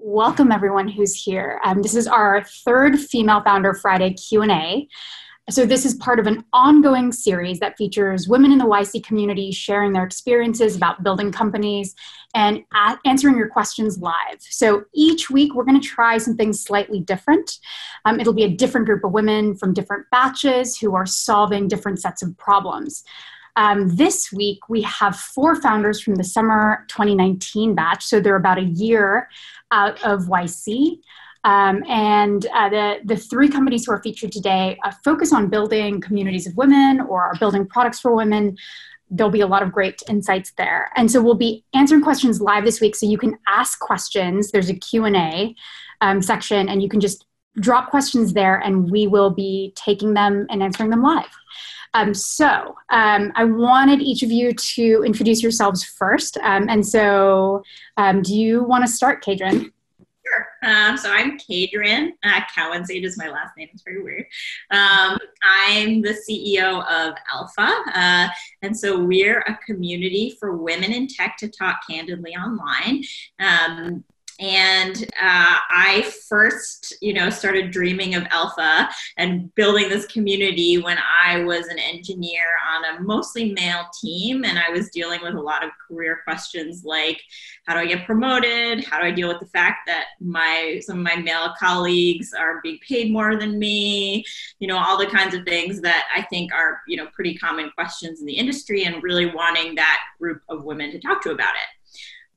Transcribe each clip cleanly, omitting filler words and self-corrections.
Welcome everyone who's here. This is our third Female Founder Friday Q&A. So this is part of an ongoing series that features women in the YC community sharing their experiences about building companies and answering your questions live. So each week we're going to try something slightly different. It'll be a different group of women from different batches who are solving different sets of problems. This week, we have 4 founders from the summer 2019 batch, so they're about a year out of YC. The 3 companies who are featured today focus on building communities of women or are building products for women. There'll be a lot of great insights there. And so we'll be answering questions live this week, so you can ask questions. There's a Q&A section, and you can just drop questions there, and we will be taking them and answering them live. I wanted each of you to introduce yourselves first. Do you want to start, Cadran? Sure. So I'm Cadran. Cowansage is my last name. It's very weird. I'm the CEO of Elpha. And so we're a community for women in tech to talk candidly online. I first, started dreaming of Elpha and building this community when I was an engineer on a mostly male team, and I was dealing with a lot of career questions like, how do I get promoted? How do I deal with the fact that some of my male colleagues are being paid more than me? All the kinds of things that I think are, pretty common questions in the industry, and really wanting that group of women to talk to about it.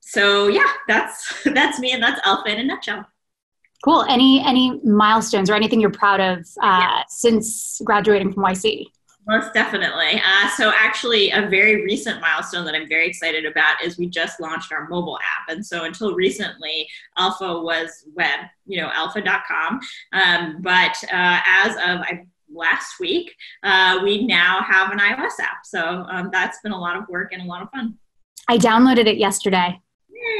So yeah, that's me, and that's Elpha in a nutshell. Cool. Any milestones or anything you're proud of since graduating from YC? Most definitely. So actually, a very recent milestone that I'm very excited about is we just launched our mobile app. And so until recently, Elpha was web, elpha.com. But as of last week, we now have an iOS app. So that's been a lot of work and a lot of fun. I downloaded it yesterday.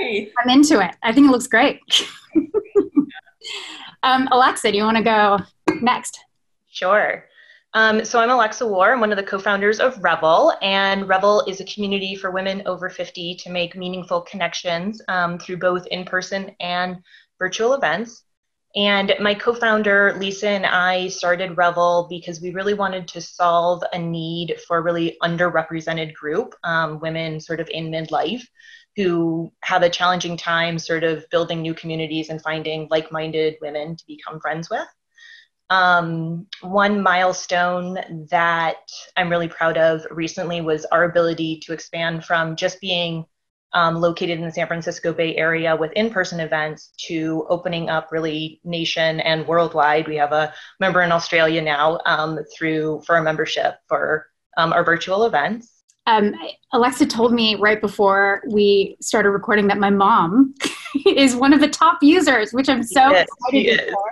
Yay. I'm into it. I think it looks great. Alexa, do you want to go next? Sure. So I'm Alexa Warh. I'm one of the co-founders of Revel, and Revel is a community for women over 50 to make meaningful connections through both in-person and virtual events. And my co-founder, Lisa, and I started Revel because we really wanted to solve a need for a really underrepresented group, women sort of in midlife, who have a challenging time sort of building new communities and finding like-minded women to become friends with. One milestone that I'm really proud of recently was our ability to expand from just being located in the San Francisco Bay Area with in-person events to opening up really nation and worldwide. We have a member in Australia now for a membership for our virtual events. Alexa told me right before we started recording that my mom is one of the top users, which I'm so excited for.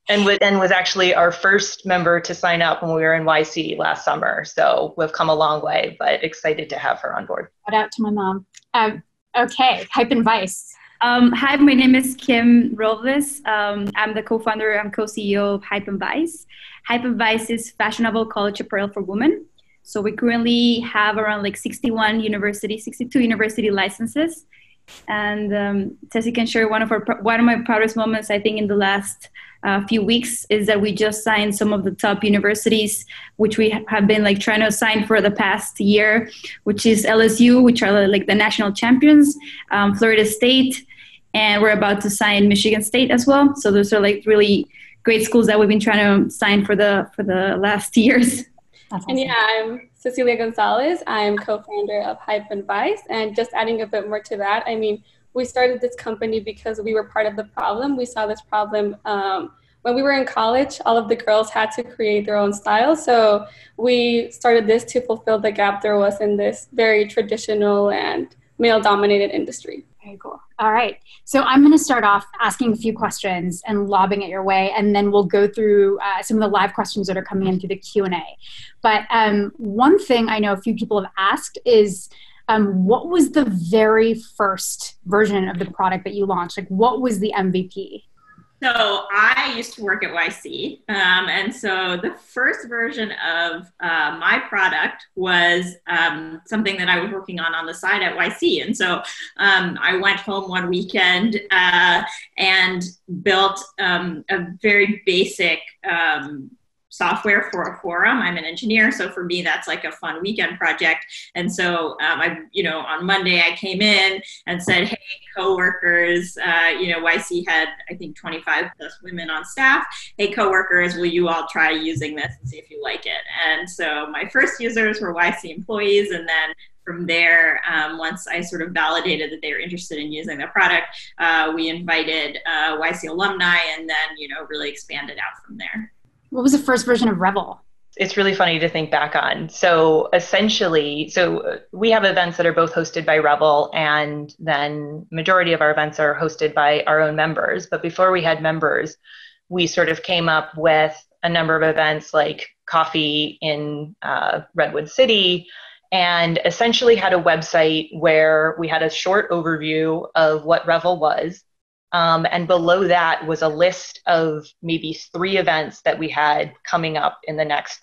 And was actually our first member to sign up when we were in YC last summer. So we've come a long way, but excited to have her on board. Shout out to my mom. Okay, Hype and Vice. Hi, my name is Kim Robles. I'm the co-founder and co-CEO of Hype and Vice. Hype and Vice is fashionable college apparel for women. So we currently have around 62 university licenses. And Ceci can share one of my proudest moments, I think, in the last few weeks is that we just signed some of the top universities, which we have been trying to sign for the past year, which is LSU, which are the national champions, Florida State, and we're about to sign Michigan State as well. So those are really great schools that we've been trying to sign for the last years. Awesome. And I'm Cecilia Gonzalez. I'm co-founder of Hype and Vice. And just adding a bit more to that, we started this company because we were part of the problem. We saw this problem when we were in college. All of the girls had to create their own style. So we started this to fulfill the gap there was in this very traditional and male-dominated industry. Very cool. All right. So I'm going to start off asking a few questions and lobbing it your way, and then we'll go through some of the live questions that are coming in through the Q&A. But one thing I know a few people have asked is, what was the very first version of the product that you launched? What was the MVP? So I used to work at YC. And so the first version of my product was something that I was working on the side at YC. And so I went home one weekend and built a very basic software for a forum. I'm an engineer, so for me, that's like a fun weekend project. And so on Monday, I came in and said, hey, coworkers, YC had, I think, 25 plus women on staff. Hey, coworkers, will you all try using this and see if you like it? And so my first users were YC employees, and then from there, once I sort of validated that they were interested in using the product, we invited YC alumni, and then, really expanded out from there. What was the first version of Revel? It's really funny to think back on. So essentially, we have events that are both hosted by Revel, and then majority of our events are hosted by our own members. But before we had members, we sort of came up with a number of events like coffee in Redwood City, and essentially had a website where we had a short overview of what Revel was. And below that was a list of maybe 3 events that we had coming up in the next,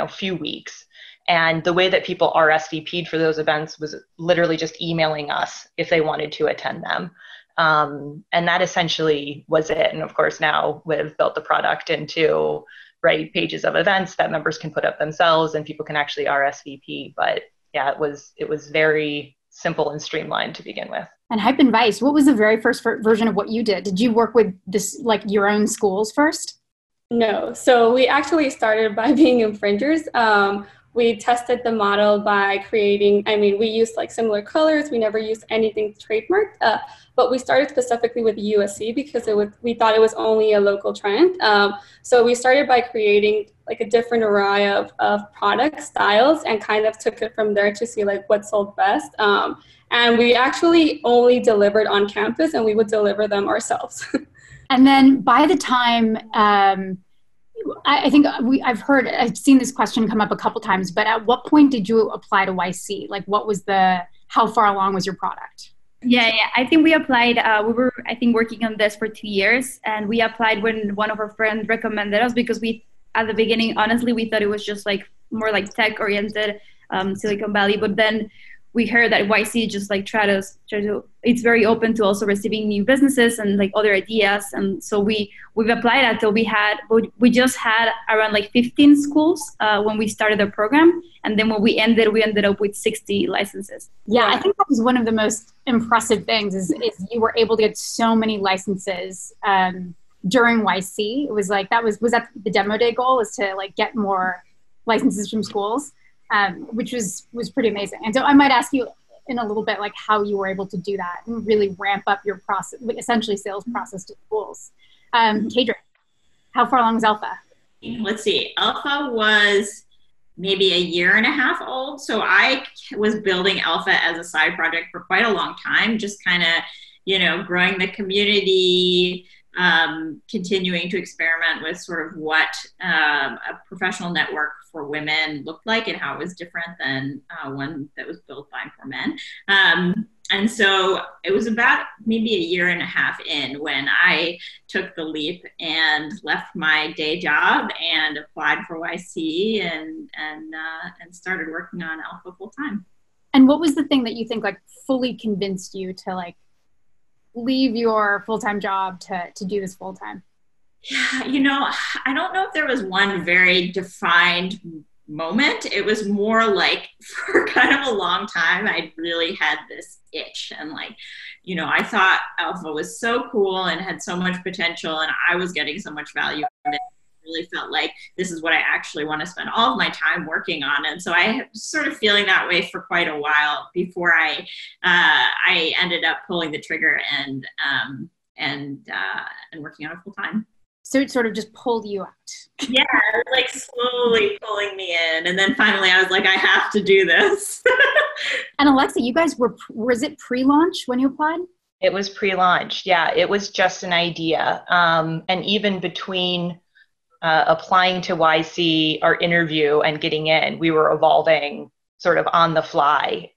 few weeks. And the way that people RSVP'd for those events was literally just emailing us if they wanted to attend them. And that essentially was it. And of course, now we've built the product into pages of events that members can put up themselves and people can actually RSVP. But yeah, it was very simple and streamlined to begin with. And Hype and Vice, what was the very first version of what you did? Did you work with this, like your own schools first? No. So we actually started by being infringers. We tested the model by creating, we used like similar colors. We never used anything trademarked, but we started specifically with USC because we thought it was only a local trend. So we started by creating like a different array of product styles and kind of took it from there to see like what sold best. And we actually only delivered on campus, and we would deliver them ourselves. And then by the time, I think I've seen this question come up a couple times, but at what point did you apply to YC? Like how far along was your product? Yeah. I think we applied, we were, I think, working on this for 2 years, and we applied when one of our friends recommended us because at the beginning, honestly, we thought it was just like more like tech oriented, Silicon Valley, but then we heard that YC just like try to it's very open to also receiving new businesses and like other ideas. And so we've applied until we just had around like 15 schools when we started the program. And then when we ended up with 60 licenses. Yeah, I think that was one of the most impressive things is you were able to get so many licenses during YC. It was like, was that the demo day goal, was to like get more licenses from schools? Which was pretty amazing. And so I might ask you in a little bit, like how you were able to do that and really ramp up your process, essentially sales process to schools. Cadran, how far along was Elpha? Let's see. Elpha was maybe a year and a half old. So I was building Elpha as a side project for quite a long time, just kind of, growing the community, continuing to experiment with sort of what a professional network for women looked like and how it was different than one that was built by for men. And so it was about maybe a year and a half in when I took the leap and left my day job and applied for YC and started working on Elpha full time. And what was the thing that you think like fully convinced you to like leave your full-time job to do this full-time? Yeah, I don't know if there was one very defined moment. It was more like for kind of a long time, I really had this itch and like, I thought Elpha was so cool and had so much potential and I was getting so much value from it. Really felt like this is what I actually want to spend all of my time working on. And so I was sort of feeling that way for quite a while before I ended up pulling the trigger and working on it full time. So it sort of just pulled you out. Yeah, like slowly pulling me in. And then finally I was like, I have to do this. And Alexa, you guys was it pre-launch when you applied? It was pre-launch. Yeah, it was just an idea. And even between applying to YC, our interview, and getting in, we were evolving sort of on the fly.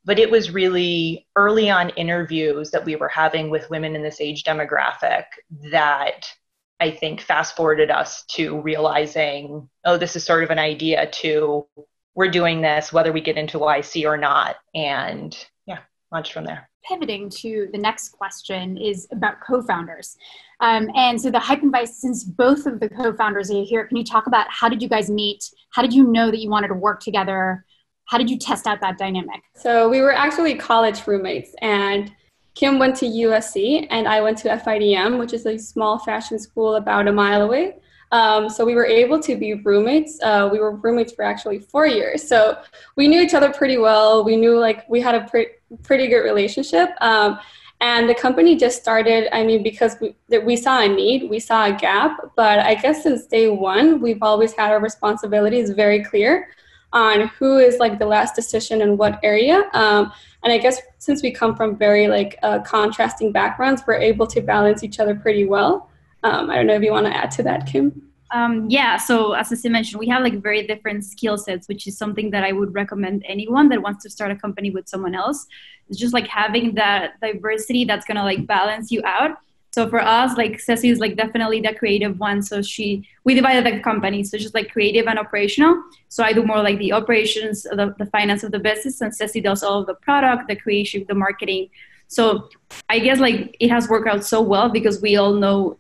But it was really early on interviews that we were having with women in this age demographic that I think fast forwarded us to realizing, oh, this is sort of an idea to, we're doing this, whether we get into YC or not. And yeah, launched from there. Pivoting to the next question is about co-founders. And so the Hype and Vice, since both of the co-founders are here, can you talk about how did you guys meet? How did you know that you wanted to work together? How did you test out that dynamic? So we were actually college roommates, and Kim went to USC and I went to FIDM, which is a small fashion school about a mile away. So we were able to be roommates. We were roommates for actually 4 years. So we knew each other pretty well. We knew we had a pretty good relationship. And the company just started, because we saw a need, we saw a gap. But I guess since day one, we've always had our responsibilities very clear on who is the last decision in what area. And I guess since we come from very contrasting backgrounds, we're able to balance each other pretty well. I don't know if you want to add to that, Kim. Yeah, so as Cecilia mentioned, we have very different skill sets, which is something that I would recommend anyone that wants to start a company with someone else. It's just having that diversity that's going to balance you out. So for us, Ceci is definitely the creative one. So we divided the company. So just creative and operational. So I do more the operations, the finance of the business, and Ceci does all of the product, the creation, the marketing. So I guess it has worked out so well because we all know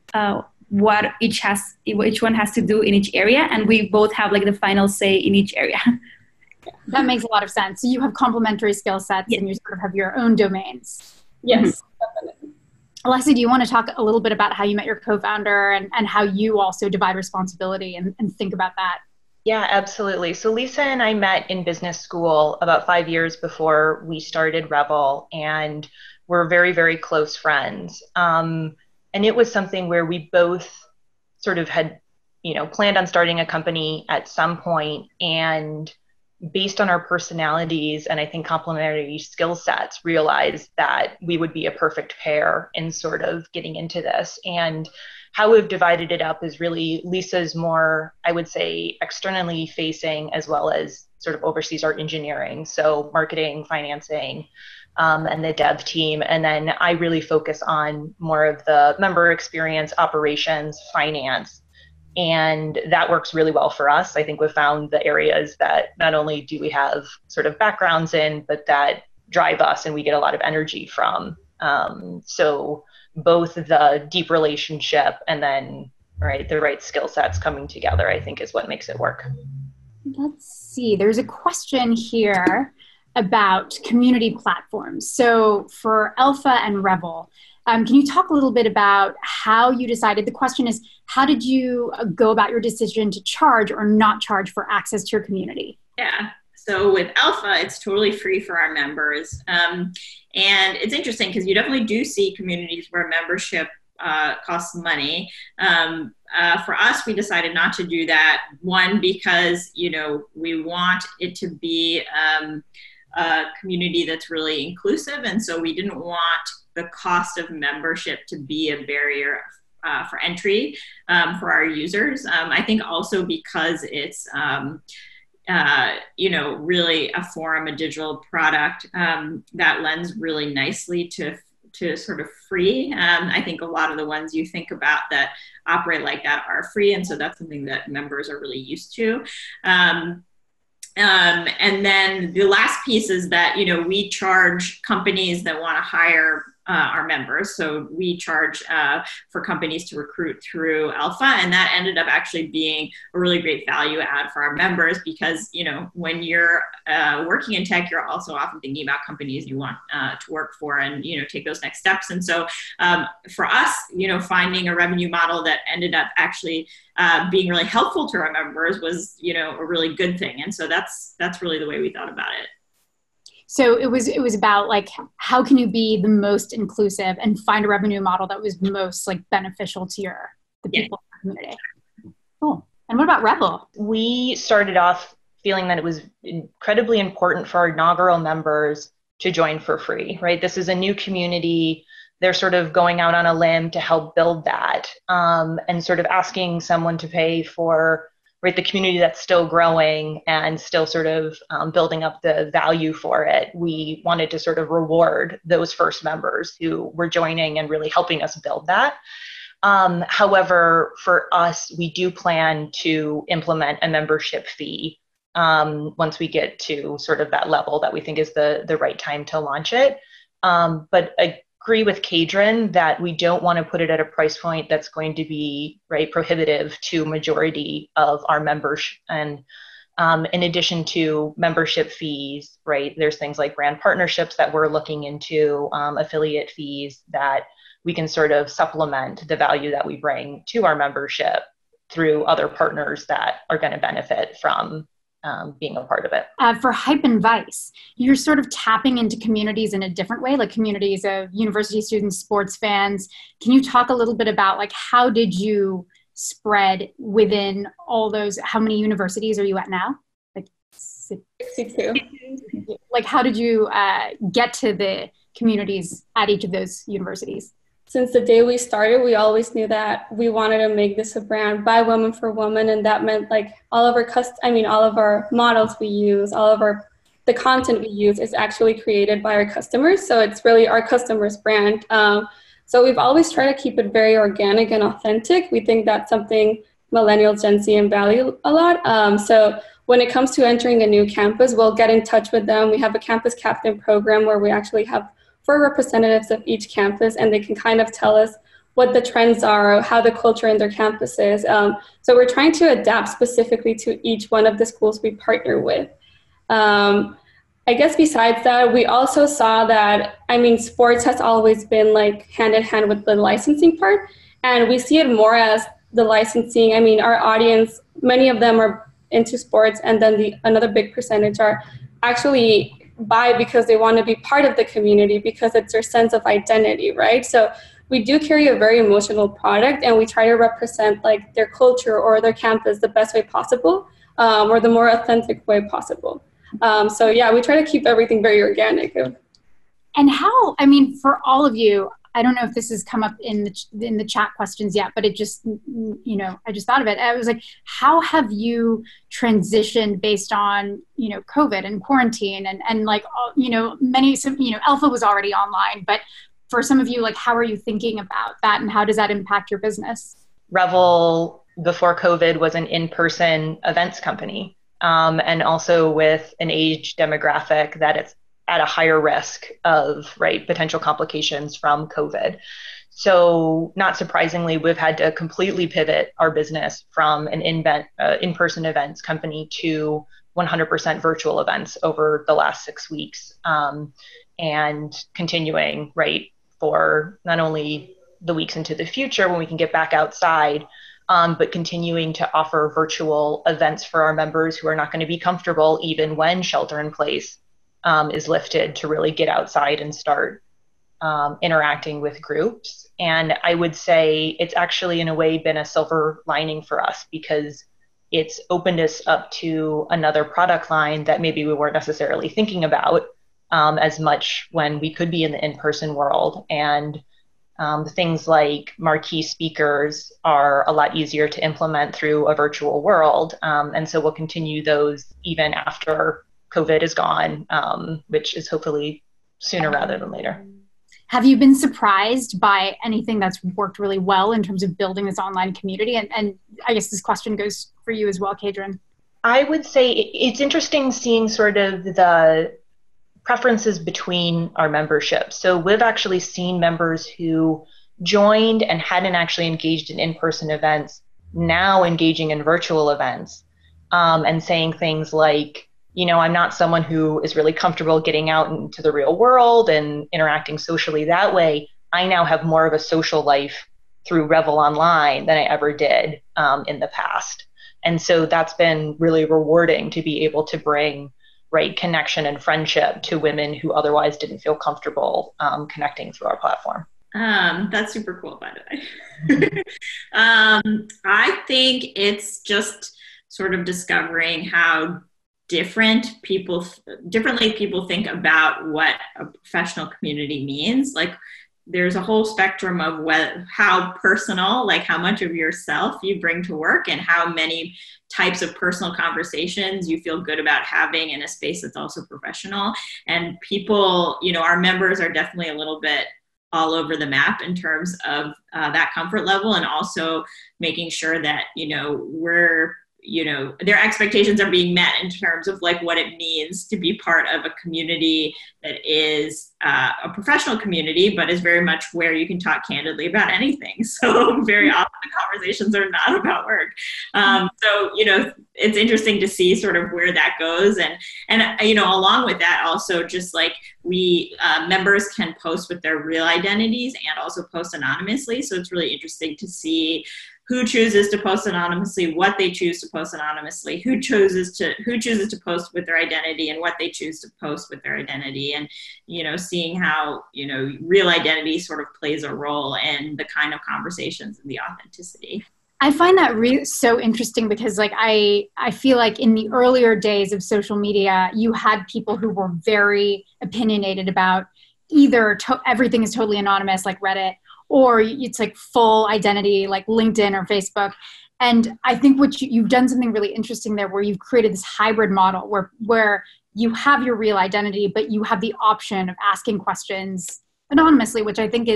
what each one has to do in each area, and we both have the final say in each area. That makes a lot of sense. So you have complementary skill sets, yes, and you sort of have your own domains. Yes, definitely. Alessia, do you want to talk a little bit about how you met your co-founder and how you also divide responsibility and think about that? Yeah, absolutely. So Lisa and I met in business school about 5 years before we started Revel, and we're very, very close friends. And it was something where we both sort of had, planned on starting a company at some point, and based on our personalities and I think complementary skill sets, realized that we would be a perfect pair in sort of getting into this. And how we've divided it up is really Lisa's more, I would say, externally facing, as well as sort of oversees our engineering. So marketing, financing, and the dev team. And then I really focus on more of the member experience, operations, finance. And that works really well for us. I think we've found the areas that not only do we have sort of backgrounds in, but that drive us and we get a lot of energy from. So both the deep relationship and then the right skill sets coming together, I think, is what makes it work. Let's see. There's a question here about community platforms. So for Elpha and Revel, can you talk a little bit about how you decided? The question is, how did you go about your decision to charge or not charge for access to your community? Yeah. So with Elpha, it's totally free for our members. And it's interesting because you definitely do see communities where membership costs money. For us, we decided not to do that. One, because, we want it to be a community that's really inclusive. And so we didn't want the cost of membership to be a barrier for entry for our users. I think also because it's, really a forum, a digital product that lends really nicely to sort of free. I think a lot of the ones you think about that operate like that are free. And so that's something that members are really used to. And then the last piece is that, we charge companies that want to hire our members. So we charge for companies to recruit through Elpha, and that ended up actually being a really great value add for our members because, when you're working in tech, you're also often thinking about companies you want to work for and, take those next steps. And so for us, finding a revenue model that ended up actually being really helpful to our members was, a really good thing. And so that's really the way we thought about it. So it was about how can you be the most inclusive and find a revenue model that was most beneficial to the people in the community. Cool. And what about Revel? We started off feeling that it was incredibly important for our inaugural members to join for free, right? This is a new community. They're sort of going out on a limb to help build that, and sort of asking someone to pay for right, the community that's still growing and still sort of building up the value for it, we wanted to sort of reward those first members who were joining and really helping us build that. However, for us, we do plan to implement a membership fee once we get to sort of that level that we think is the right time to launch it. But I agree with Cadran that we don't want to put it at a price point that's going to be prohibitive to majority of our members. And in addition to membership fees, there's things like brand partnerships that we're looking into, affiliate fees that we can sort of supplement the value that we bring to our membership through other partners that are going to benefit from being a part of it. For Hype and Vice, you're sort of tapping into communities in a different way, like communities of university students, sports fans. Can you talk a little bit about like how did you spread within all those, how many universities are you at now? Like 62. Like how did you get to the communities at each of those universities? Since the day we started, we always knew that we wanted to make this a brand by women for women, and that meant like all of our models we use, all of the content we use is actually created by our customers. So it's really our customers' brand. So we've always tried to keep it very organic and authentic. We think that's something millennials, Gen Z, and value a lot. So when it comes to entering a new campus, we'll get in touch with them. We have a campus captain program where we actually have 4 representatives of each campus, and they can kind of tell us what the trends are, how the culture in their campus is. So we're trying to adapt specifically to each one of the schools we partner with. I guess besides that, we also saw that, sports has always been like hand in hand with the licensing part, and we see it more as the licensing. Our audience, many of them are into sports, and then another big percentage are actually buy because they want to be part of the community because it's their sense of identity, right? So we do carry a very emotional product, and we try to represent like their culture or their campus the best way possible, or the more authentic way possible. So yeah, we try to keep everything very organic. And how, for all of you, I don't know if this has come up in the chat questions yet, but it just, I just thought of it. I was like, how have you transitioned based on, COVID and quarantine and like, Elpha was already online, but for some of you, like, how are you thinking about that and how does that impact your business? Revel, before COVID, was an in-person events company, and also with an age demographic that it's at a higher risk of potential complications from COVID. So not surprisingly, we've had to completely pivot our business from an in-person events company to 100% virtual events over the last 6 weeks, and continuing for not only the weeks into the future when we can get back outside, but continuing to offer virtual events for our members who are not going to be comfortable even when shelter in place is lifted, to really get outside and start interacting with groups. And I would say it's actually in a way been a silver lining for us because it's opened us up to another product line that maybe we weren't necessarily thinking about as much when we could be in the in-person world. And things like marquee speakers are a lot easier to implement through a virtual world. And so we'll continue those even after COVID is gone, which is hopefully sooner rather than later. Have you been surprised by anything that's worked really well in terms of building this online community? And I guess this question goes for you as well, Cadran. I would say it's interesting seeing sort of the preferences between our membership. So we've actually seen members who joined and hadn't actually engaged in in-person events now engaging in virtual events, and saying things like, I'm not someone who is really comfortable getting out into the real world and interacting socially that way. I now have more of a social life through Revel online than I ever did in the past. And so that's been really rewarding to be able to bring connection and friendship to women who otherwise didn't feel comfortable connecting through our platform. That's super cool, by the way. I think it's just sort of discovering how differently people think about what a professional community means. Like there's a whole spectrum of how personal, like how much of yourself you bring to work and how many types of personal conversations you feel good about having in a space that's also professional. And people, our members are definitely a little bit all over the map in terms of that comfort level, and also making sure that, their expectations are being met in terms of like what it means to be part of a community that is a professional community, but is very much where you can talk candidly about anything. So very often the conversations are not about work. So, it's interesting to see sort of where that goes. And along with that, also just like members can post with their real identities and also post anonymously. So it's really interesting to see who chooses to post anonymously, what they choose to post anonymously, who chooses to post with their identity, and what they choose to post with their identity. And, seeing how, real identity sort of plays a role in the kind of conversations and the authenticity. I find that so interesting because like I feel like in the earlier days of social media, you had people who were very opinionated about either everything is totally anonymous like Reddit, or it's like full identity like LinkedIn or Facebook. And I think you've done something really interesting there where you've created this hybrid model where you have your real identity, but you have the option of asking questions anonymously, which I think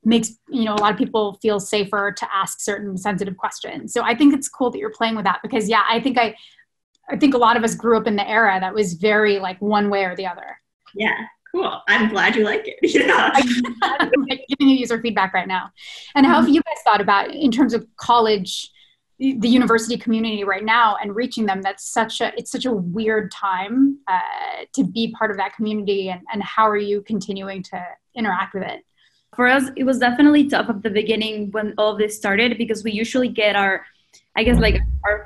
makes a lot of people feel safer to ask certain sensitive questions. So I think it's cool that you're playing with that because I think a lot of us grew up in the era that was very like one way or the other. Yeah. Cool. I'm glad you like it. Yeah. I'm giving you user feedback right now. And how have you guys thought about in terms of college, the university community right now and reaching them? It's such a weird time to be part of that community. And how are you continuing to interact with it? For us, it was definitely tough at the beginning when all of this started because we usually get our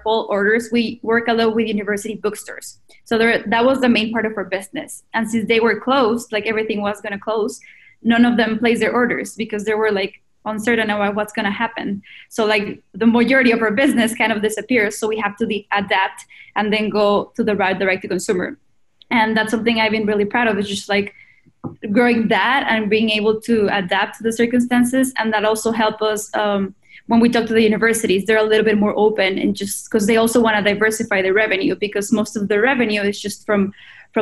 full orders. We work a lot with university bookstores. So that was the main part of our business. And since they were closed, like everything was going to close, none of them placed their orders because they were like uncertain about what's going to happen. So like the majority of our business kind of disappears. So we have to adapt and then go to the route direct to consumer. And that's something I've been really proud of, is just like growing that and being able to adapt to the circumstances. And that also helped us when we talk to the universities, they're a little bit more open, and just because they also want to diversify the revenue, because most of the revenue is just from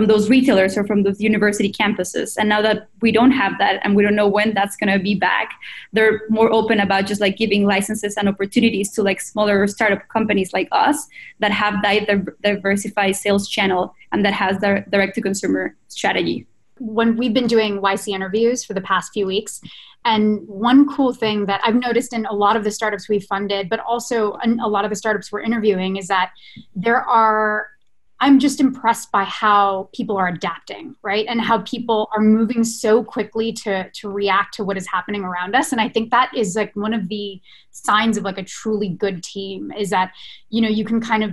those retailers or from those university campuses. And now that we don't have that and we don't know when that's going to be back, they're more open about just like giving licenses and opportunities to like smaller startup companies like us that have that diversified sales channel and that has their direct to consumer strategy. When we've been doing YC interviews for the past few weeks, and one cool thing that I've noticed in a lot of the startups we've funded, but also in a lot of the startups we're interviewing, is that I'm just impressed by how people are adapting, right? And how people are moving so quickly to react to what is happening around us. And I think that is like one of the signs of like a truly good team, is that, you can kind of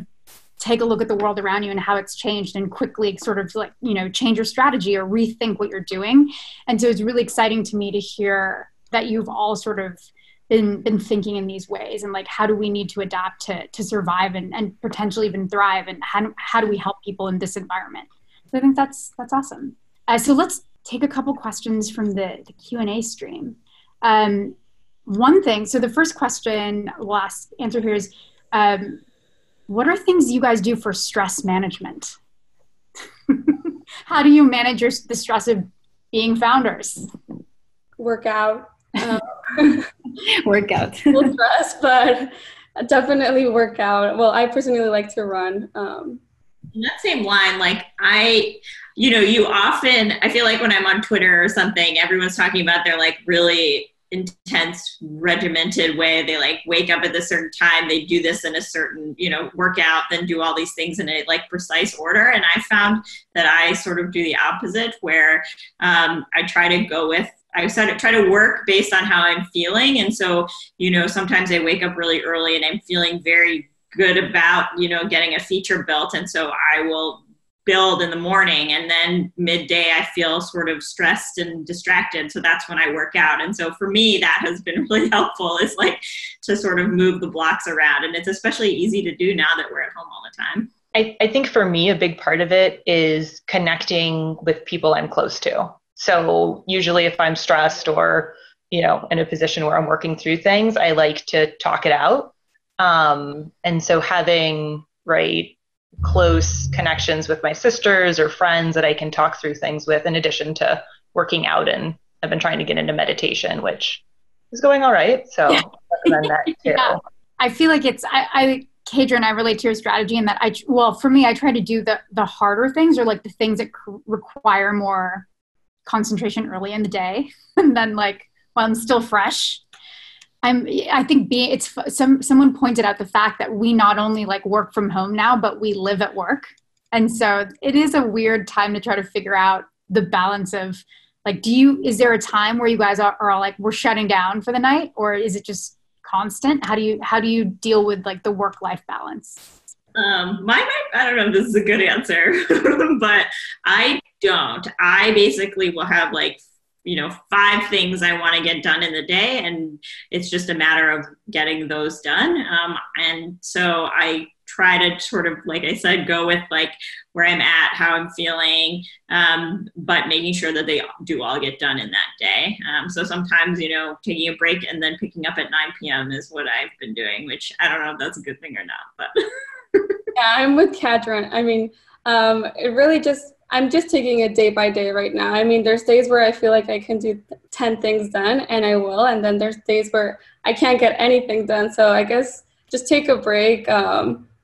take a look at the world around you and how it's changed and quickly sort of like, change your strategy or rethink what you're doing. And so it's really exciting to me to hear that you've all sort of been thinking in these ways, and like, how do we need to adapt to survive and potentially even thrive? And how do we help people in this environment? So I think that's awesome. So let's take a couple questions from the Q&A stream. One thing, so the first question we'll answer here is, what are things you guys do for stress management? How do you manage the stress of being founders? Work out. Work out. Little stress, but definitely work out. Well, I personally like to run. In that same line, like I feel like when I'm on Twitter or something, everyone's talking about their like really intense regimented way. They like wake up at a certain time, they do this in a certain, workout, then do all these things in a like precise order. And I found that I sort of do the opposite, where I try to work based on how I'm feeling. And so, sometimes I wake up really early and I'm feeling very good about, getting a feature built. And so I will build in the morning, and then midday I feel sort of stressed and distracted. So that's when I work out. And so for me, that has been really helpful, is like to sort of move the blocks around. And it's especially easy to do now that we're at home all the time. I think for me, a big part of it is connecting with people I'm close to. So usually if I'm stressed or in a position where I'm working through things, I like to talk it out. And so having, close connections with my sisters or friends that I can talk through things with, in addition to working out, and I've been trying to get into meditation, which is going all right. So I recommend that too. Yeah. I feel like Cadran, I relate to your strategy in that for me, I try to do the harder things, or like the things that require more concentration early in the day. And then while I'm still fresh, I think someone pointed out the fact that we not only work from home now, but we live at work. And so it is a weird time to try to figure out the balance of is there a time where you guys are all we're shutting down for the night, or is it just constant? How do you deal with the work-life balance? I don't know if this is a good answer, but I don't. I basically will have 5 things I want to get done in the day, and it's just a matter of getting those done. And so I try to sort of, like I said, go with where I'm at, how I'm feeling, but making sure that they do all get done in that day. So sometimes, taking a break and then picking up at 9 p.m. is what I've been doing, which I don't know if that's a good thing or not, but. Yeah, I'm with Cadran. I mean, I'm just taking it day by day right now. I mean, there's days where I feel like I can do 10 things done, and I will. And then there's days where I can't get anything done. So I guess just take a break.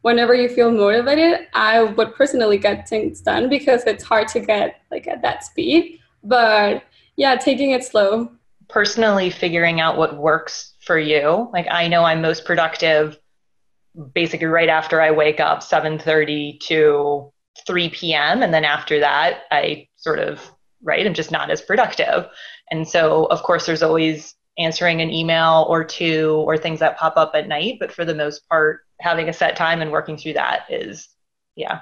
Whenever you feel motivated, I would personally get things done, because it's hard to get at that speed. But yeah, taking it slow. Personally figuring out what works for you. I know I'm most productive basically right after I wake up, 7:30 to 3 p.m. And then after that, I sort of, I'm just not as productive. And so, of course, there's always answering an email or two or things that pop up at night. But for the most part, having a set time and working through that is,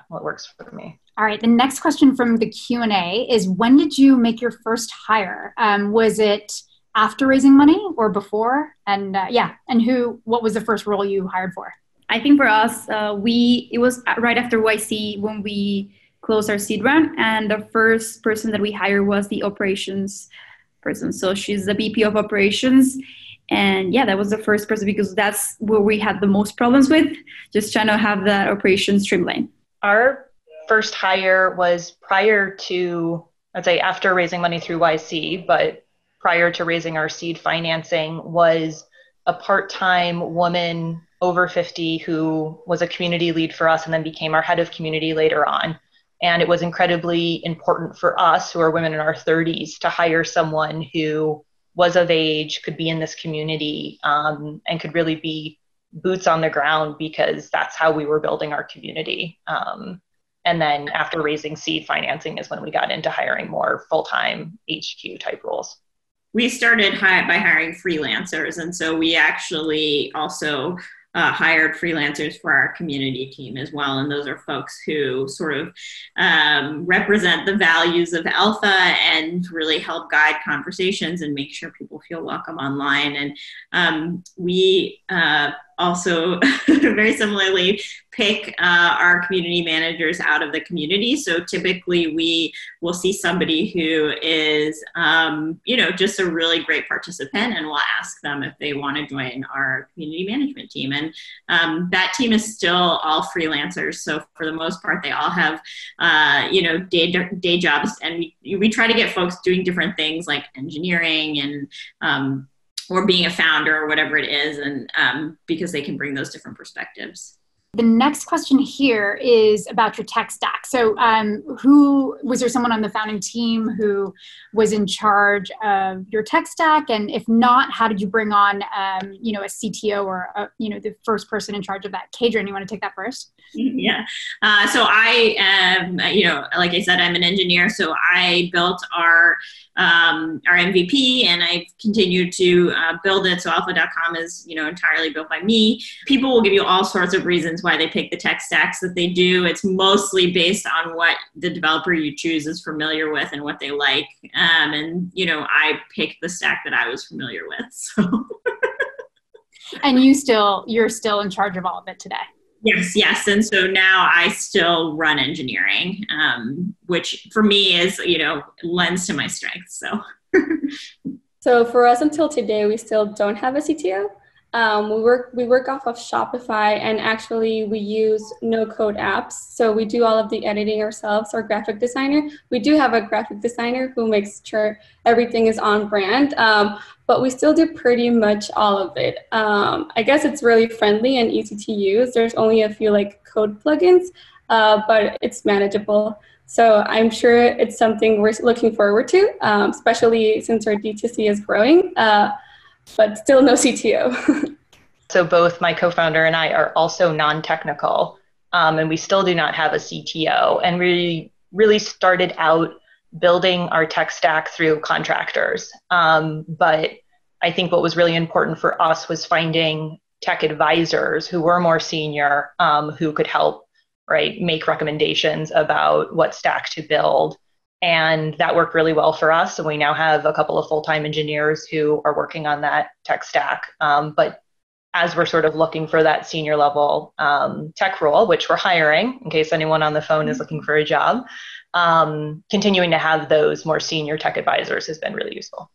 what works for me. All right. The next question from the Q&A is, when did you make your first hire? Was it after raising money or before? And what was the first role you hired for? I think for us, it was right after YC when we closed our seed round, and the first person that we hired was the operations person. So she's the VP of operations, and that was the first person, because that's where we had the most problems with, just trying to have that operations streamlined. Our first hire was prior to, I'd say after raising money through YC, but prior to raising our seed financing, was a part-time woman over 50 who was a community lead for us and then became our head of community later on. And it was incredibly important for us, who are women in our 30s, to hire someone who was of age, could be in this community, and could really be boots on the ground, because that's how we were building our community. And then after raising seed financing is when we got into hiring more full-time HQ type roles. We started by hiring freelancers. And so we actually also hired freelancers for our community team as well. And those are folks who sort of represent the values of Elpha and really help guide conversations and make sure people feel welcome online. And we also very similarly pick our community managers out of the community. So typically we will see somebody who is, just a really great participant, and we'll ask them if they want to join our community management team. And that team is still all freelancers. So for the most part, they all have, day jobs. And we try to get folks doing different things like engineering and, or being a founder or whatever it is, and because they can bring those different perspectives. The next question here is about your tech stack. So was there someone on the founding team who was in charge of your tech stack? And if not, how did you bring on, a CTO or, the first person in charge of that? Cadran, you want to take that first? Yeah. So I am, like I said, I'm an engineer. So I built our MVP, and I've continued to build it. So alpha.com is, entirely built by me. People will give you all sorts of reasons why they pick the tech stacks that they do. It's mostly based on what the developer you choose is familiar with and what they like. And, I picked the stack that I was familiar with. So. And you're still in charge of all of it today? Yes. And so now I still run engineering, which for me is, lends to my strengths. So. So for us until today, we still don't have a CTO. We work off of Shopify, and actually we use no-code apps. So we do all of the editing ourselves, our graphic designer. We do have a graphic designer who makes sure everything is on brand, but we still do pretty much all of it. I guess it's really friendly and easy to use. There's only a few like code plugins, but it's manageable. So I'm sure it's something we're looking forward to, especially since our D2C is growing. But still no CTO. So both my co-founder and I are also non-technical, and we still do not have a CTO. And we really started out building our tech stack through contractors. But I think what was really important for us was finding tech advisors who were more senior, who could help, right, make recommendations about what stack to build. And that worked really well for us. So we now have a couple of full-time engineers who are working on that tech stack. But as we're sort of looking for that senior level tech role, which we're hiring, in case anyone on the phone is looking for a job, continuing to have those more senior tech advisors has been really useful.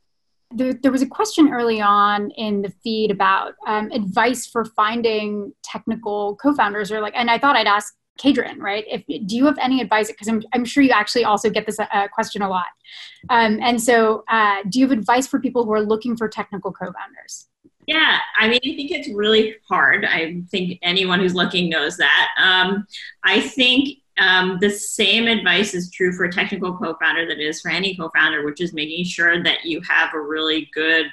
There was a question early on in the feed about advice for finding technical co-founders, and I thought I'd ask Cadran, right? Do you have any advice? Because I'm sure you actually also get this question a lot. And so do you have advice for people who are looking for technical co-founders? Yeah, I mean, I think it's really hard. I think anyone who's looking knows that. I think the same advice is true for a technical co-founder that is for any co-founder, which is making sure that you have a really good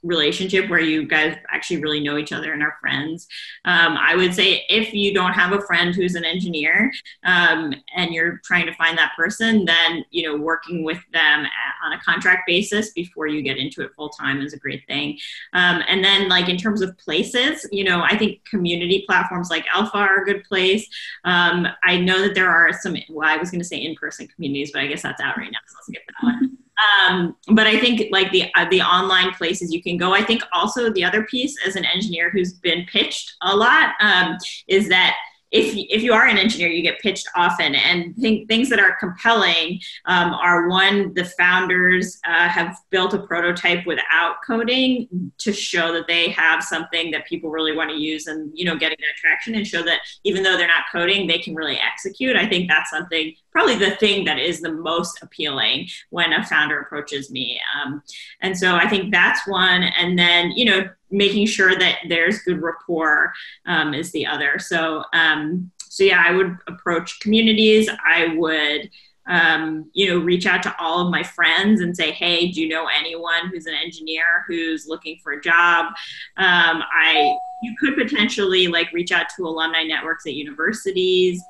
relationship where you guys actually really know each other and are friends. I would say if you don't have a friend who's an engineer and you're trying to find that person, then working with them on a contract basis before you get into it full time is a great thing. And then like in terms of places, I think community platforms like Elpha are a good place. I know that there are some, I was going to say in-person communities, but I guess that's out right now, so let's skip that one. But I think like the online places you can go. I think also the other piece as an engineer who's been pitched a lot is that if you are an engineer, you get pitched often, and things that are compelling are one, the founders have built a prototype without coding to show that they have something that people really want to use, and getting that traction and show that even though they're not coding, they can really execute. I think that's something, probably the thing that is the most appealing when a founder approaches me. And so I think that's one. And then, making sure that there's good rapport is the other. So yeah, I would approach communities. I would, reach out to all of my friends and say, hey, do you know anyone who's an engineer who's looking for a job? You could potentially like reach out to alumni networks at universities.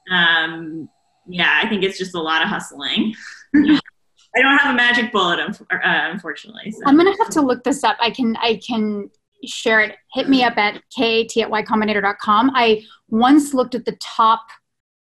Yeah, I think it's just a lot of hustling. I don't have a magic bullet, unfortunately. So. I'm going to have to look this up. I can share it. Hit me up at kt@ycombinator.com. I once looked at the top,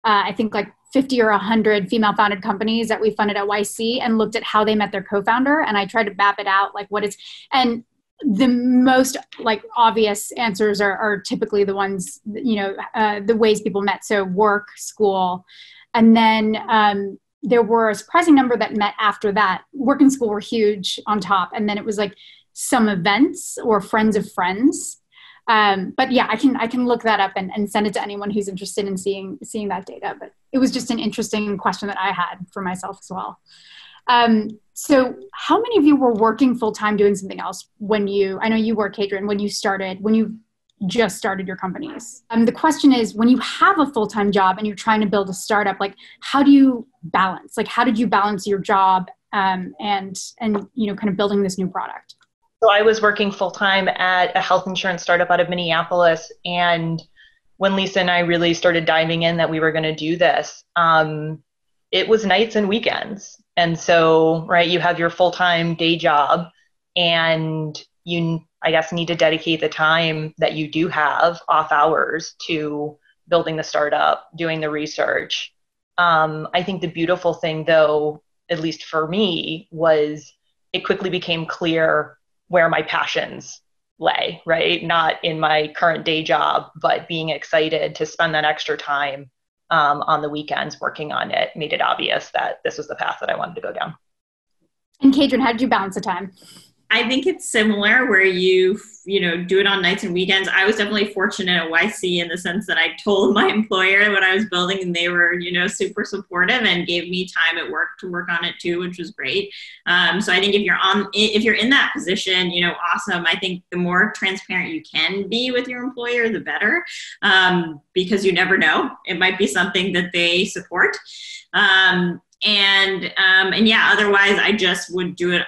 I think like 50 or 100 female-founded companies that we funded at YC and looked at how they met their co-founder. And I tried to map it out, like what is, and the most like obvious answers are typically the ones, the ways people met. So work, school, and then there were a surprising number that met after that. Work and school were huge on top. And then it was like some events or friends of friends. But yeah, I can look that up and send it to anyone who's interested in seeing that data. But it was just an interesting question that I had for myself as well. So how many of you were working full-time doing something else I know you were, Cadran, when you just started your companies? The question is, when you have a full-time job and you're trying to build a startup, like how do you balance? Like how did you balance your job and kind of building this new product? So I was working full-time at a health insurance startup out of Minneapolis, and when Lisa and I really started diving in that we were going to do this, it was nights and weekends. And so, right, you have your full-time day job and you, I guess, need to dedicate the time that you do have off hours to building the startup, doing the research. I think the beautiful thing, though, at least for me, was it quickly became clear where my passions lay, right? Not in my current day job, but being excited to spend that extra time on the weekends working on it made it obvious that this was the path that I wanted to go down. And Cadran, how did you balance the time? I think it's similar where you do it on nights and weekends. I was definitely fortunate at YC in the sense that I told my employer what I was building, and they were, super supportive and gave me time at work to work on it too, which was great. So I think if you're in that position, awesome. I think the more transparent you can be with your employer, the better, because you never know. It might be something that they support. And yeah, otherwise I just would do it,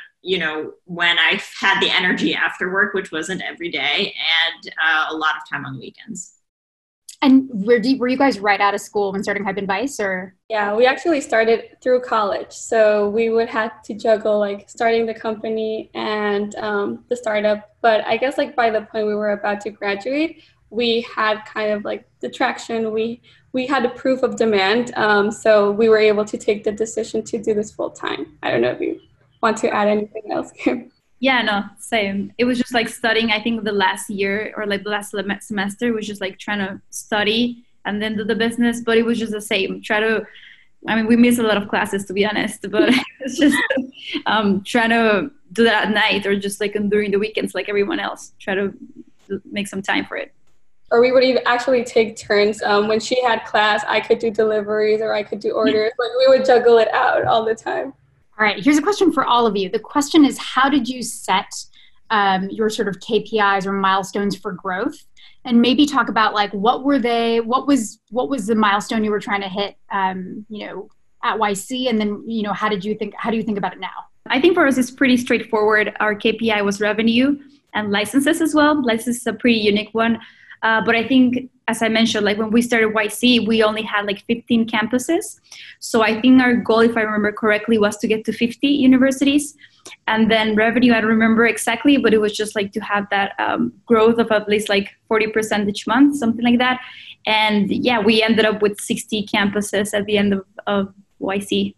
when I had the energy after work, which wasn't every day, and a lot of time on the weekends. And were you guys right out of school when starting Hype and Vice, or? Yeah, we actually started through college. So we would have to juggle like starting the company and the startup. But I guess like by the point we were about to graduate, we had kind of like the traction. We had a proof of demand. So we were able to take the decision to do this full time. I don't know if you want to add anything else, Kim? Yeah, no, same. It was just like studying, I think the last year or like the last semester was just like trying to study and then do the business, but it was just the same. We missed a lot of classes, to be honest, but it's just trying to do that at night or just like during the weekends like everyone else, try to make some time for it. Or we would even actually take turns. When she had class, I could do deliveries or I could do orders. Like we would juggle it out all the time. All right, here's a question for all of you. The question is, how did you set your sort of KPIs or milestones for growth? And maybe talk about like, what were they, what was the milestone you were trying to hit, at YC? And then, how do you think about it now? I think for us, it's pretty straightforward. Our KPI was revenue and licenses as well. License is a pretty unique one. But I think, as I mentioned, like when we started YC, we only had like 15 campuses. So I think our goal, if I remember correctly, was to get to 50 universities. And then revenue, I don't remember exactly, but it was just like to have that growth of at least like 40% each month, something like that. And yeah, we ended up with 60 campuses at the end of YC.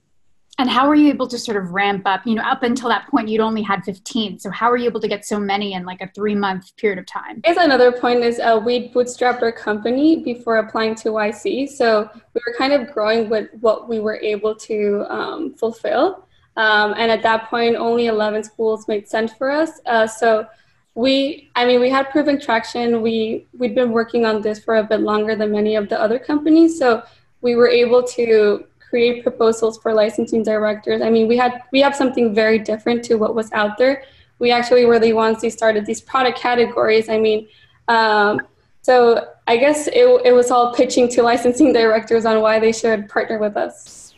And how were you able to sort of ramp up? Up until that point, you'd only had 15. So how were you able to get so many in like a 3-month period of time? I guess another point is we bootstrapped our company before applying to YC. So we were kind of growing with what we were able to fulfill. And at that point, only 11 schools made sense for us. So we had proven traction. We'd been working on this for a bit longer than many of the other companies. So we were able to create proposals for licensing directors. We have something very different to what was out there. We actually were the ones who started these product categories. So I guess it was all pitching to licensing directors on why they should partner with us.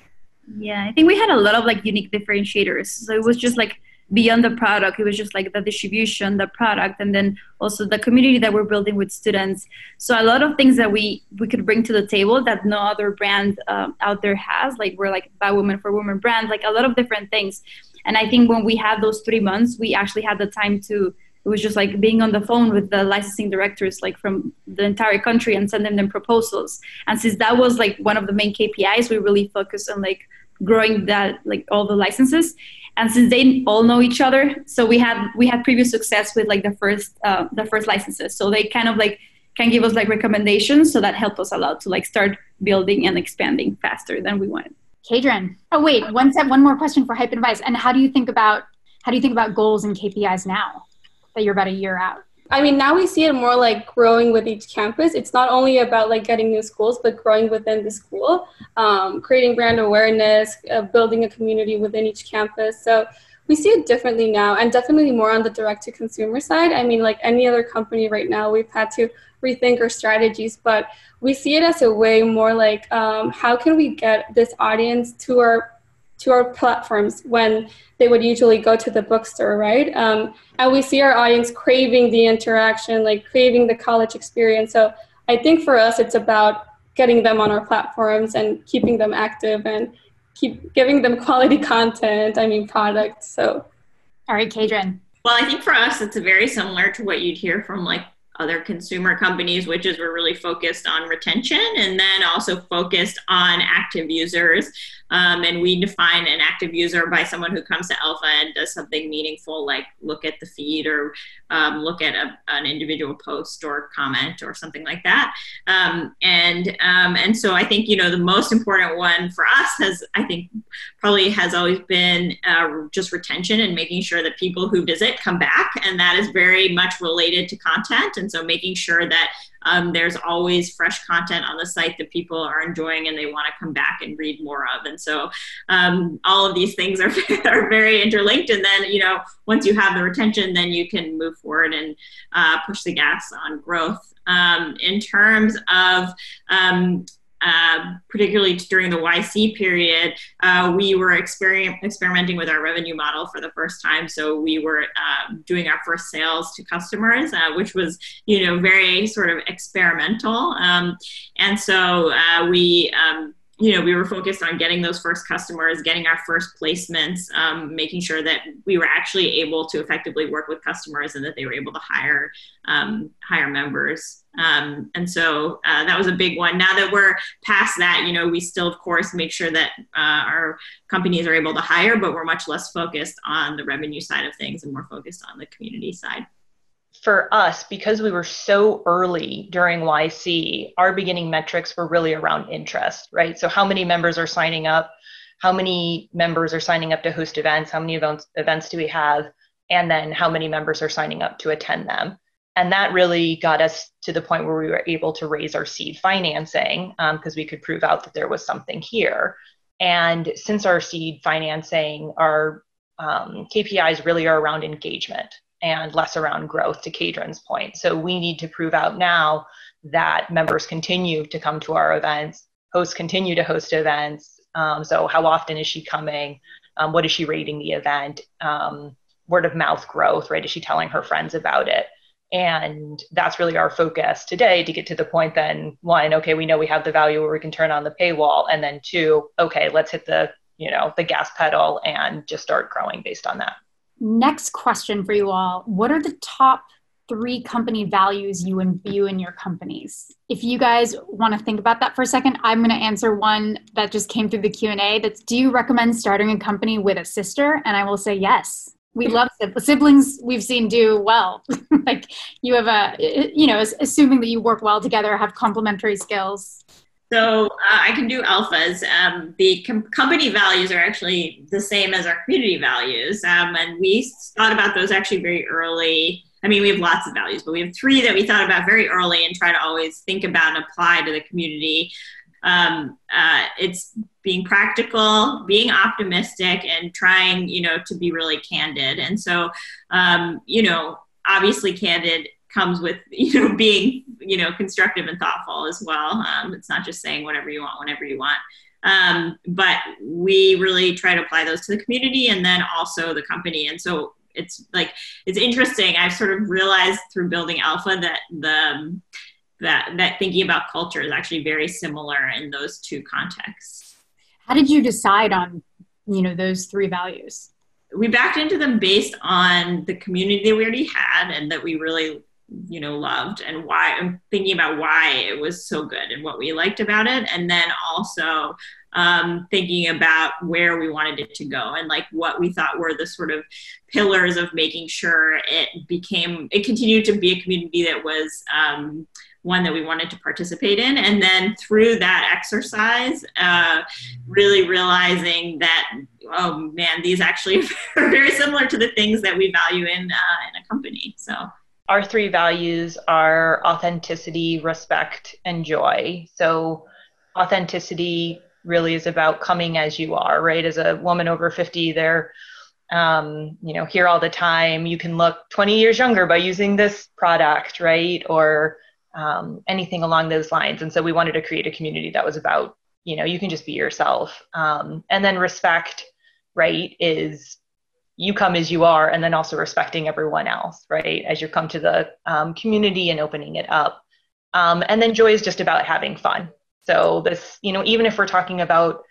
Yeah, I think we had a lot of like unique differentiators. So it was just like beyond the product, it was just like the distribution, the product, and then also the community that we're building with students. So a lot of things that we could bring to the table that no other brand out there has, like we're like by women for women brand, like a lot of different things. And I think when we had those 3 months, we actually had the time to, it was just like being on the phone with the licensing directors, like from the entire country and sending them proposals. And since that was like one of the main KPIs, we really focused on like growing that, like all the licenses. And since they all know each other, so we had previous success with like the first licenses. So they kind of like can give us like recommendations. So that helped us a lot to like start building and expanding faster than we wanted. Cadran. Oh wait, one more question for Hype and Vice. And how do you think about goals and KPIs now that you're about a year out? Now we see it more like growing with each campus. It's not only about like getting new schools, but growing within the school, creating brand awareness, building a community within each campus. So we see it differently now, and definitely more on the direct-to-consumer side. Like any other company right now, we've had to rethink our strategies, but we see it as a way more like how can we get this audience to our platforms when they would usually go to the bookstore, right? And we see our audience craving the interaction, like craving the college experience. So I think for us, it's about getting them on our platforms and keeping them active and keep giving them quality content, products. So. All right, Cadran. Well, I think for us, it's very similar to what you'd hear from like other consumer companies, which is we're really focused on retention and then also focused on active users. And we define an active user by someone who comes to Elpha and does something meaningful, like look at the feed or look at an individual post or comment or something like that. And so I think, the most important one for us has always been just retention and making sure that people who visit come back. And that is very much related to content. And so making sure that there's always fresh content on the site that people are enjoying and they want to come back and read more of. And so all of these things are very interlinked. And then, once you have the retention, then you can move forward and push the gas on growth. In terms of particularly during the YC period, we were experimenting with our revenue model for the first time. So we were doing our first sales to customers, which was, very sort of experimental. And so we were focused on getting those first customers, getting our first placements, making sure that we were actually able to effectively work with customers and that they were able to hire members. And so that was a big one. Now that we're past that, we still, of course, make sure that our companies are able to hire, but we're much less focused on the revenue side of things and more focused on the community side. For us, because we were so early during YC, our beginning metrics were really around interest, right? So how many members are signing up? How many members are signing up to host events? How many events do we have? And then how many members are signing up to attend them? And that really got us to the point where we were able to raise our seed financing because we could prove out that there was something here. And since our seed financing, our KPIs really are around engagement and less around growth, to Cadran's point. So we need to prove out now that members continue to come to our events, hosts continue to host events. So how often is she coming? What is she rating the event? Word of mouth growth, right? Is she telling her friends about it? And that's really our focus today, to get to the point then, one, okay, we know we have the value where we can turn on the paywall. And then two, okay, let's hit the gas pedal and just start growing based on that. Next question for you all. What are the top 3 company values you imbue in your companies? If you guys want to think about that for a second, I'm going to answer one that just came through the Q&A. That's, do you recommend starting a company with a sister? And I will say yes. We love siblings. We've seen do well. Like you have assuming that you work well together, have complementary skills. So I can do Elpha's. The company values are actually the same as our community values. And we thought about those actually very early. I mean, we have lots of values, but we have 3 that we thought about very early and try to always think about and apply to the community. It's being practical, being optimistic, and trying, to be really candid. And so, obviously candid comes with, being, constructive and thoughtful as well. It's not just saying whatever you want, whenever you want. But we really try to apply those to the community and then also the company. And so it's interesting. I've sort of realized through building Elpha that thinking about culture is actually very similar in those 2 contexts. How did you decide on, those 3 values? We backed into them based on the community that we already had and that we really, loved, and why. I'm thinking about why it was so good and what we liked about it. And then also thinking about where we wanted it to go and like what we thought were the sort of pillars of making sure it continued to be a community that was one that we wanted to participate in. And then through that exercise, really realizing that, oh man, these actually are very similar to the things that we value in a company. So our 3 values are authenticity, respect, and joy. So authenticity really is about coming as you are, right? As a woman over 50, they're here all the time. You can look 20 years younger by using this product, right? Or anything along those lines. And so we wanted to create a community that was about, you can just be yourself. And then respect, right, is you come as you are, and then also respecting everyone else, right, as you come to the community and opening it up. And then joy is just about having fun. So this, even if we're talking about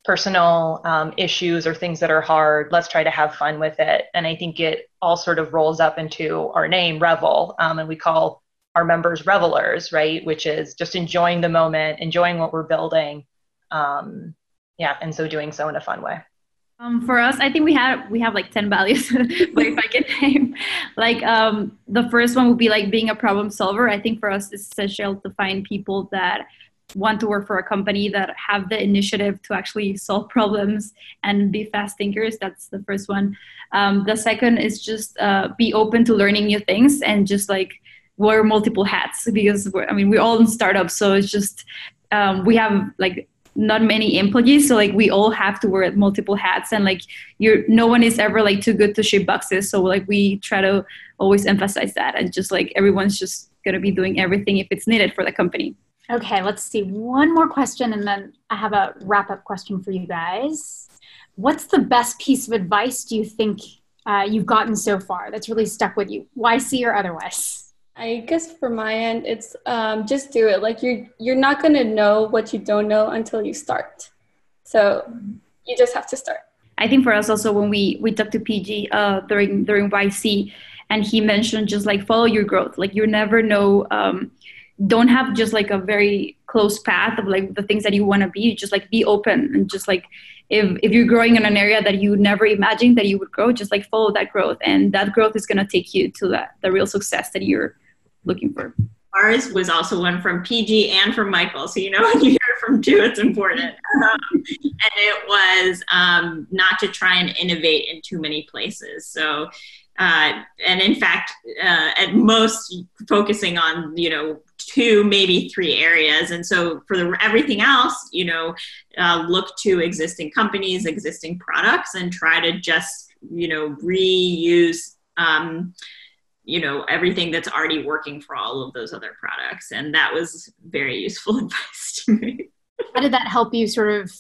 personal issues or things that are hard, let's try to have fun with it. And I think it all sort of rolls up into our name, Revel, and we call our members revelers, right? Which is just enjoying the moment, enjoying what we're building. And so doing so in a fun way. For us, I think we have like 10 values, but if I can name, like the first one would be like being a problem solver. I think for us, it's essential to find people that want to work for a company that have the initiative to actually solve problems and be fast thinkers. That's the first one. The second is just be open to learning new things and just like wear multiple hats, because we're all in startups, so it's just we have like not many employees, so like we all have to wear multiple hats, and like no one is ever like too good to ship boxes, so like we try to always emphasize that, and just like everyone's just gonna be doing everything if it's needed for the company. Okay, let's see, one more question and then I have a wrap-up question for you guys. What's the best piece of advice do you think you've gotten so far that's really stuck with you, YC or otherwise? I guess for my end, it's just do it. Like you're not gonna know what you don't know until you start. So you just have to start. I think for us also, when we talked to PG during YC, and he mentioned just like follow your growth. Like you never know, don't have just like a very close path of like the things that you want to be. Just like be open, and just like if you're growing in an area that you never imagined that you would grow, just like follow that growth, and that growth is gonna take you to the real success that you're looking for. Ours was also one from PG and from Michael. So, when you hear from two, it's important. And it was not to try and innovate in too many places. So, and in fact, at most focusing on, 2, maybe 3 areas. And so for everything else, look to existing companies, existing products, and try to just, reuse, everything that's already working for all of those other products. And that was very useful advice to me. How did that help you sort of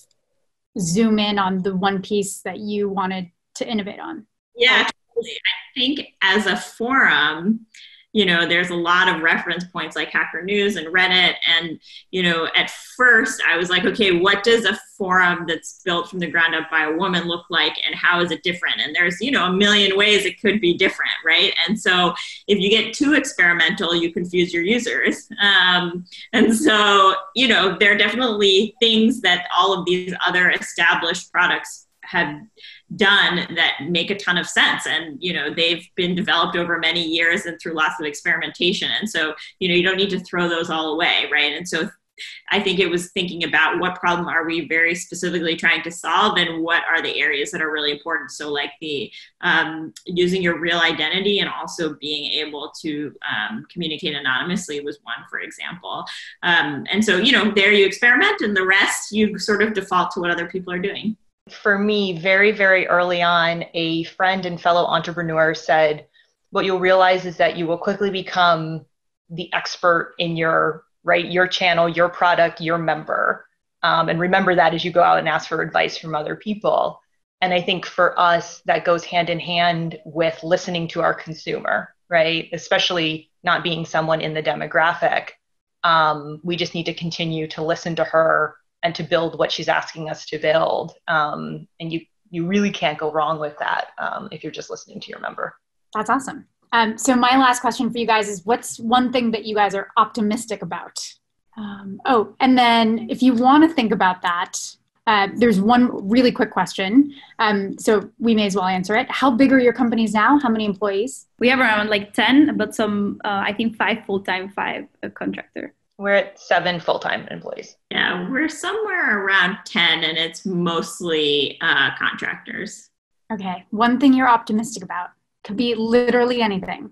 zoom in on the one piece that you wanted to innovate on? Yeah, totally. I think as a forum, there's a lot of reference points like Hacker News and Reddit. And, at first I was like, okay, what does a forum that's built from the ground up by a woman look like? And how is it different? And there's, a million ways it could be different, right? And so if you get too experimental, you confuse your users. And so, there are definitely things that all of these other established products have done that make a ton of sense, and they've been developed over many years and through lots of experimentation, and so you don't need to throw those all away, right? And so I think it was thinking about what problem are we very specifically trying to solve, and what are the areas that are really important. So like the using your real identity and also being able to communicate anonymously was one, for example. And so there you experiment, and the rest you sort of default to what other people are doing. For me, very, very early on, a friend and fellow entrepreneur said, what you'll realize is that you will quickly become the expert in your channel, your product, your member. And remember that as you go out and ask for advice from other people. And I think for us, that goes hand in hand with listening to our consumer, right? Especially not being someone in the demographic. We just need to continue to listen to her and to build what she's asking us to build. And you really can't go wrong with that if you're just listening to your member. That's awesome. So my last question for you guys is, what's one thing that you guys are optimistic about? And then if you want to think about that, there's one really quick question. So we may as well answer it. How big are your companies now? How many employees? We have around like 10, but some, I think 5 full-time, 5 a contractor. We're at 7 full-time employees. Yeah, we're somewhere around 10, and it's mostly contractors. Okay, one thing you're optimistic about. Could be literally anything.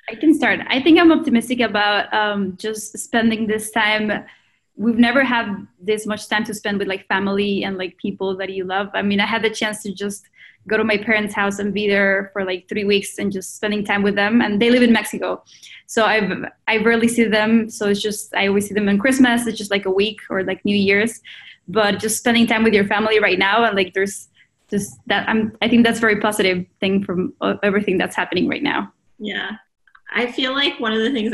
I can start. I think I'm optimistic about just spending this time. We've never had this much time to spend with like family and like people that you love. I mean, I had the chance to just go to my parents' house and be there for like 3 weeks and just spending time with them. And they live in Mexico. So I rarely see them. So it's just, I always see them on Christmas. It's just like a week, or like New Year's, but just spending time with your family right now. And like, there's just that, I think that's a very positive thing from everything that's happening right now. Yeah. I feel like one of the things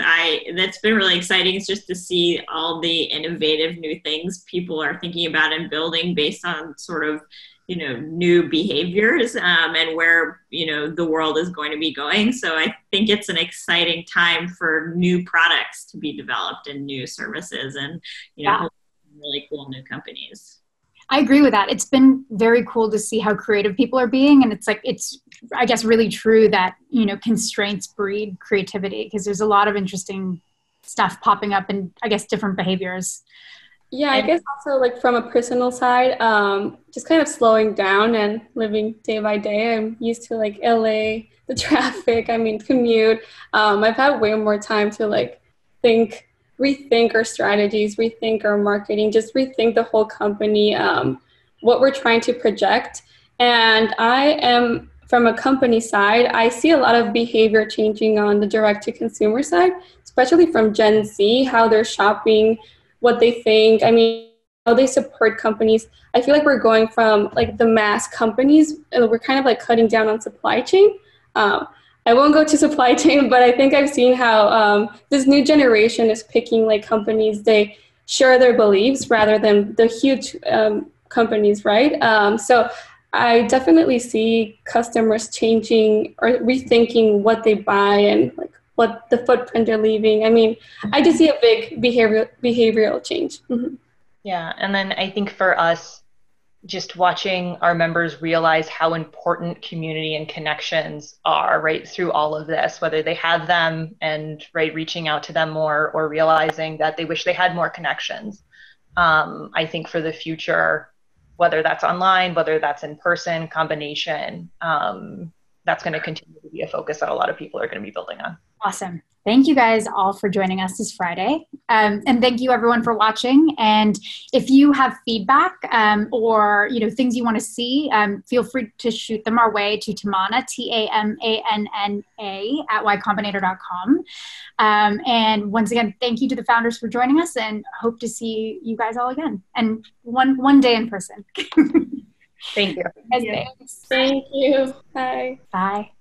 that's been really exciting is just to see all the innovative new things people are thinking about and building based on sort of, new behaviors and where, the world is going to be going. So I think it's an exciting time for new products to be developed and new services and, really cool new companies. I agree with that. It's been very cool to see how creative people are being. And it's I guess, really true that, constraints breed creativity, because there's a lot of interesting stuff popping up in, I guess, different behaviors. Yeah, I guess also like from a personal side, just kind of slowing down and living day by day. I'm used to like LA, the traffic, commute. I've had way more time to like rethink our strategies, rethink our marketing, just rethink the whole company, what we're trying to project. And from a company side, I see a lot of behavior changing on the direct-to-consumer side, especially from Gen Z, how they're shopping, what they think, how they support companies. I feel like we're going from like the mass companies, and we're kind of like cutting down on supply chain. I won't go to supply chain, but I think I've seen how this new generation is picking like companies, they share their beliefs rather than the huge companies, right? So I definitely see customers changing or rethinking what they buy and like what the footprint they're leaving. I just see a big behavioral change. Mm-hmm. Yeah, and then I think for us, just watching our members realize how important community and connections are, right, through all of this, whether they have them and, right, reaching out to them more or realizing that they wish they had more connections. I think for the future, whether that's online, whether that's in person, combination, that's going to continue to be a focus that a lot of people are going to be building on. Awesome. Thank you guys all for joining us this Friday. And thank you everyone for watching. And if you have feedback or things you want to see, feel free to shoot them our way to Tamana, TAMANNA @ycombinator.com. And once again, thank you to the founders for joining us, and hope to see you guys all again. And one day in person. Thank you. Thanks. Thank you. Bye. Bye.